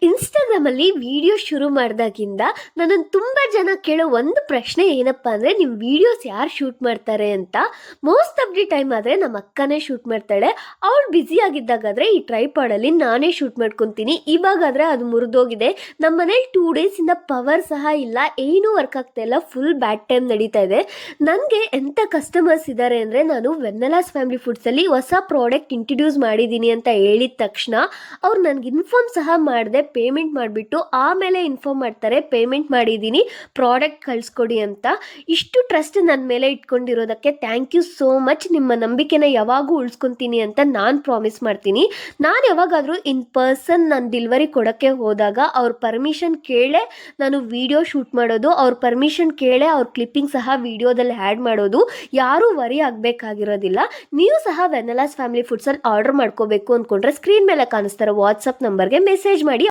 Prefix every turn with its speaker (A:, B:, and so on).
A: ಇನ್ಸ್ಟಾಗ್ರಾಮಲ್ಲಿ ವಿಡಿಯೋ ಶುರು ಮಾಡಿದಾಗಿಂದ ನನ್ನನ್ನು ತುಂಬ ಜನ ಕೇಳೋ ಒಂದು ಪ್ರಶ್ನೆ ಏನಪ್ಪ ಅಂದರೆ ನಿಮ್ಮ ವೀಡಿಯೋಸ್ ಯಾರು ಶೂಟ್ ಮಾಡ್ತಾರೆ ಅಂತ. ಮೋಸ್ಟ್ ಆಫ್ ದಿ ಟೈಮ್ ಆದರೆ ನಮ್ಮ ಅಕ್ಕನೇ ಶೂಟ್ ಮಾಡ್ತಾಳೆ. ಅವಳು ಬ್ಯುಸಿ ಆಗಿದ್ದಾಗಾದರೆ ಈ ಟ್ರೈಪಾಡಲ್ಲಿ ನಾನೇ ಶೂಟ್ ಮಾಡ್ಕೊತೀನಿ. ಇವಾಗಾದರೆ ಅದು ಮುರಿದೋಗಿದೆ. ನಮ್ಮ ಮನೇಲಿ 2 ಡೇಸಿಂದ ಪವರ್ ಸಹ ಇಲ್ಲ, ಏನೂ ವರ್ಕ್ ಆಗ್ತಾ ಇಲ್ಲ, ಫುಲ್ ಬ್ಯಾಡ್ ಟೈಮ್ ನಡೀತಾ ಇದೆ. ನನಗೆ ಎಂಥ ಕಸ್ಟಮರ್ಸ್ ಇದ್ದಾರೆ ಅಂದರೆ, ನಾನು ವೆನ್ನೆಲಾಸ್ ಫ್ಯಾಮಿಲಿ ಫುಡ್ಸಲ್ಲಿ ಹೊಸ ಪ್ರಾಡಕ್ಟ್ ಇಂಟ್ರಡ್ಯೂಸ್ ಮಾಡಿದ್ದೀನಿ ಅಂತ ಹೇಳಿದ ತಕ್ಷಣ ಅವ್ರು ನನಗೆ ಇನ್ಫಾರ್ಮ್ ಸಹ ಮಾಡಿದೆ, ಪೇಮೆಂಟ್ ಮಾಡಿಬಿಟ್ಟು ಆಮೇಲೆ ಇನ್ಫಾರ್ಮ್ ಮಾಡ್ತಾರೆ ಪೇಮೆಂಟ್ ಮಾಡಿದ್ದೀನಿ, ಪ್ರಾಡಕ್ಟ್ ಕಳಿಸ್ಕೊಡಿ ಅಂತ. ಇಷ್ಟು ಟ್ರಸ್ಟ್ ನನ್ನ ಮೇಲೆ ಇಟ್ಕೊಂಡಿರೋದಕ್ಕೆ ಥ್ಯಾಂಕ್ ಯು ಸೋ ಮಚ್. ನಿಮ್ಮ ನಂಬಿಕೆನ ಯಾವಾಗೂ ಉಳಿಸ್ಕೊತೀನಿ ಅಂತ ನಾನು ಪ್ರಾಮಿಸ್ ಮಾಡ್ತೀನಿ. ನಾನು ಯಾವಾಗಾದರೂ ಇನ್ ಪರ್ಸನ್ ನಾನು ಡೆಲಿವರಿ ಕೊಡೋಕ್ಕೆ ಹೋದಾಗ ಅವ್ರ ಪರ್ಮಿಷನ್ ಕೇಳೇ ನಾನು ವಿಡಿಯೋ ಶೂಟ್ ಮಾಡೋದು, ಅವ್ರ ಪರ್ಮಿಷನ್ ಕೇಳೇ ಅವ್ರ ಕ್ಲಿಪ್ಪಿಂಗ್ ಸಹ ವಿಡಿಯೋದಲ್ಲಿ ಆ್ಯಡ್ ಮಾಡೋದು. ಯಾರೂ ವರಿ ಆಗಬೇಕಾಗಿರೋದಿಲ್ಲ. ನೀವು ಸಹ ವೆನ್ನೆಲಾಸ್ ಫ್ಯಾಮಿಲಿ ಫುಡ್ಸಲ್ಲಿ ಆರ್ಡರ್ ಮಾಡ್ಕೋಬೇಕು ಅಂದ್ಕೊಂಡ್ರೆ ಸ್ಕ್ರೀನ್ ಮೇಲೆ ಕಾಣಿಸ್ತಾರೋ ವಾಟ್ಸಪ್ ನಂಬರ್ಗೆ ಮೆಸೇಜ್ ಮಾಡಿ.